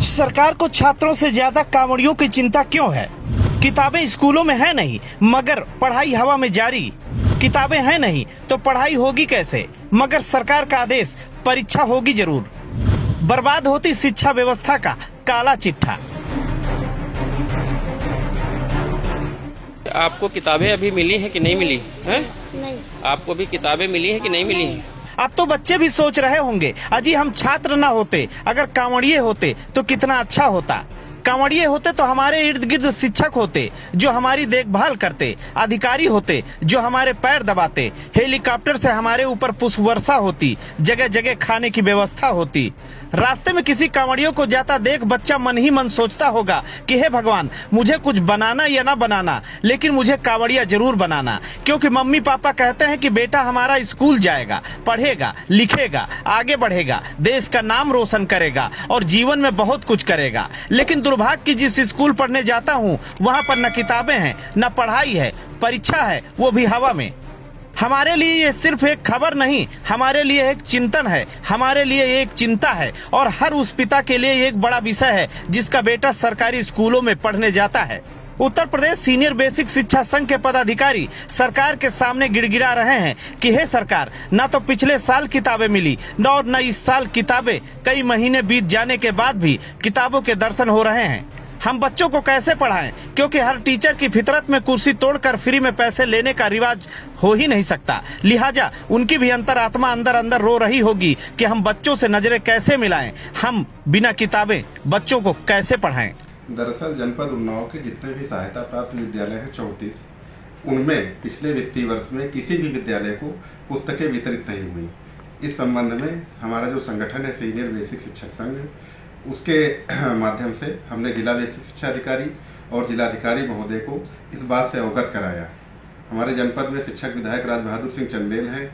सरकार को छात्रों से ज्यादा कांवड़ियों की चिंता क्यों है? किताबें स्कूलों में है नहीं, मगर पढ़ाई हवा में जारी। किताबें हैं नहीं तो पढ़ाई होगी कैसे? मगर सरकार का आदेश, परीक्षा होगी जरूर। बर्बाद होती शिक्षा व्यवस्था का काला चिट्ठा। आपको किताबें अभी मिली है कि नहीं मिली है? नहीं। आपको भी किताबें मिली है कि नहीं मिली है? अब तो बच्चे भी सोच रहे होंगे, अजी हम छात्र ना होते, अगर कांवड़िए होते तो कितना अच्छा होता। कांवड़िए होते तो हमारे इर्द गिर्द शिक्षक होते जो हमारी देखभाल करते, अधिकारी होते जो हमारे पैर दबाते, हेलीकॉप्टर से हमारे ऊपर पुष्प वर्षा होती, जगह जगह खाने की व्यवस्था होती। रास्ते में किसी कांवड़ियों को जाता देख बच्चा मन ही मन सोचता होगा कि हे भगवान, मुझे कुछ बनाना या ना बनाना, लेकिन मुझे कांवड़िया जरूर बनाना, क्योंकि मम्मी पापा कहते हैं कि बेटा हमारा स्कूल जाएगा, पढ़ेगा, लिखेगा, आगे बढ़ेगा, देश का नाम रोशन करेगा और जीवन में बहुत कुछ करेगा। लेकिन दुर्भाग्य कि जिस स्कूल पढ़ने जाता हूँ वहाँ पर न किताबें हैं, न पढ़ाई है, परीक्षा है, वो भी हवा में। हमारे लिए ये सिर्फ एक खबर नहीं, हमारे लिए एक चिंतन है, हमारे लिए एक चिंता है और हर उस पिता के लिए एक बड़ा विषय है जिसका बेटा सरकारी स्कूलों में पढ़ने जाता है। उत्तर प्रदेश सीनियर बेसिक शिक्षा संघ के पदाधिकारी सरकार के सामने गिड़गिड़ा रहे हैं कि हे सरकार, न तो पिछले साल किताबें मिली और न इस साल किताबें। कई महीने बीत जाने के बाद भी किताबों के दर्शन हो रहे हैं। हम बच्चों को कैसे पढ़ाएं, क्योंकि हर टीचर की फितरत में कुर्सी तोड़कर फ्री में पैसे लेने का रिवाज हो ही नहीं सकता। लिहाजा उनकी भी अंतरात्मा अंदर अंदर रो रही होगी कि हम बच्चों से नजरें कैसे मिलाएं, हम बिना किताबें बच्चों को कैसे पढ़ाएं। दरअसल जनपद उन्नाव के जितने भी सहायता प्राप्त विद्यालय हैं 34, उनमें पिछले वित्तीय वर्ष में किसी भी विद्यालय को पुस्तकें वितरित नहीं हुई। इस संबंध में हमारा जो संगठन है सीनियर बेसिक शिक्षक संघ, उसके माध्यम से हमने जिला बेसिक शिक्षा अधिकारी और जिलाधिकारी महोदय को इस बात से अवगत कराया। हमारे जनपद में शिक्षक विधायक राज बहादुर सिंह चंदेल हैं,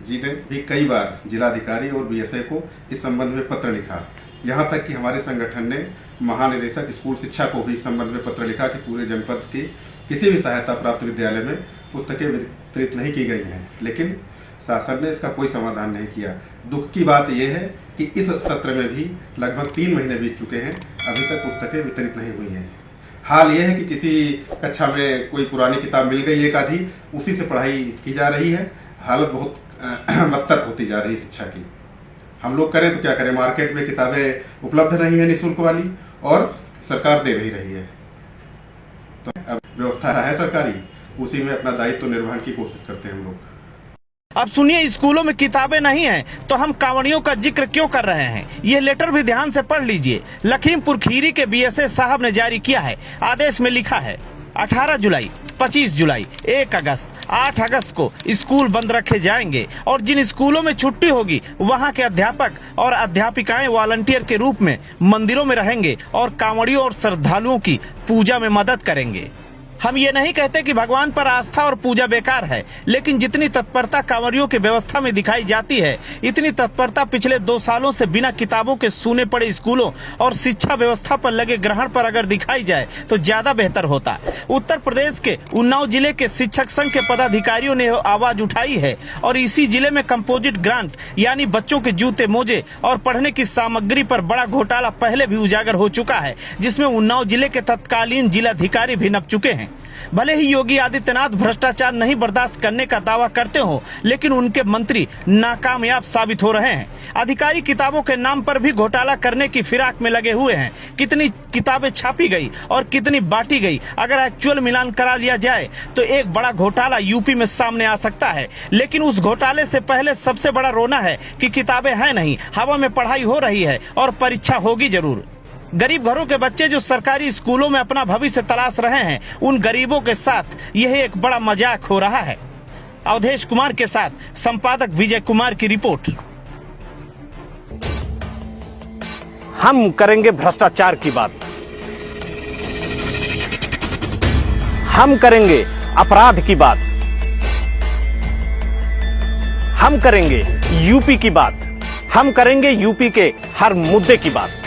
जिन्हें भी कई बार जिलाधिकारी और बीएसए को इस संबंध में पत्र लिखा। यहाँ तक कि हमारे संगठन ने महानिदेशक स्कूल शिक्षा को भी इस संबंध में पत्र लिखा कि पूरे जनपद के किसी भी सहायता प्राप्त विद्यालय में पुस्तकें वितरित नहीं की गई हैं, लेकिन शासन ने इसका कोई समाधान नहीं किया। दुख की बात यह है कि इस सत्र में भी लगभग 3 महीने बीत चुके हैं, अभी तक पुस्तकें वितरित नहीं हुई हैं। हाल यह है कि किसी कक्षा में कोई पुरानी किताब मिल गई एक आधी, उसी से पढ़ाई की जा रही है। हालत बहुत बदतर होती जा रही है शिक्षा की। हम लोग करें तो क्या करें, मार्केट में किताबें उपलब्ध नहीं है निःशुल्क वाली और सरकार दे नहीं रही है। तो अब व्यवस्था है सरकारी, उसी में अपना दायित्व निर्वहन की कोशिश करते हैं हम लोग। अब सुनिए, स्कूलों में किताबें नहीं हैं तो हम कांवड़ियों का जिक्र क्यों कर रहे हैं, ये लेटर भी ध्यान से पढ़ लीजिए। लखीमपुर खीरी के बीएसए साहब ने जारी किया है। आदेश में लिखा है 18 जुलाई, 25 जुलाई, 1 अगस्त, 8 अगस्त को स्कूल बंद रखे जाएंगे और जिन स्कूलों में छुट्टी होगी वहां के अध्यापक और अध्यापिकाएं वॉलंटियर के रूप में मंदिरों में रहेंगे और कांवड़ियों और श्रद्धालुओं की पूजा में मदद करेंगे। हम ये नहीं कहते कि भगवान पर आस्था और पूजा बेकार है, लेकिन जितनी तत्परता कांवड़ियों की व्यवस्था में दिखाई जाती है, इतनी तत्परता पिछले 2 सालों से बिना किताबों के सूने पड़े स्कूलों और शिक्षा व्यवस्था पर लगे ग्रहण पर अगर दिखाई जाए तो ज्यादा बेहतर होता। उत्तर प्रदेश के उन्नाव जिले के शिक्षक संघ के पदाधिकारियों ने आवाज उठाई है और इसी जिले में कंपोजिट ग्रांट यानी बच्चों के जूते, मोजे और पढ़ने की सामग्री पर बड़ा घोटाला पहले भी उजागर हो चुका है, जिसमें उन्नाव जिले के तत्कालीन जिलाधिकारी भी नप चुके हैं। भले ही योगी आदित्यनाथ भ्रष्टाचार नहीं बर्दाश्त करने का दावा करते हो, लेकिन उनके मंत्री नाकामयाब साबित हो रहे हैं। अधिकारी किताबों के नाम पर भी घोटाला करने की फिराक में लगे हुए हैं। कितनी किताबें छापी गई और कितनी बांटी गई, अगर एक्चुअल मिलान करा लिया जाए तो एक बड़ा घोटाला यूपी में सामने आ सकता है। लेकिन उस घोटाले से पहले सबसे बड़ा रोना है कि किताबें हैं नहीं, हवा में पढ़ाई हो रही है और परीक्षा होगी जरूर। गरीब घरों के बच्चे जो सरकारी स्कूलों में अपना भविष्य तलाश रहे हैं, उन गरीबों के साथ यह एक बड़ा मजाक हो रहा है। अवधेश कुमार के साथ संपादक विजय कुमार की रिपोर्ट। हम करेंगे भ्रष्टाचार की बात, हम करेंगे अपराध की बात, हम करेंगे यूपी की बात, हम करेंगे यूपी के हर मुद्दे की बात।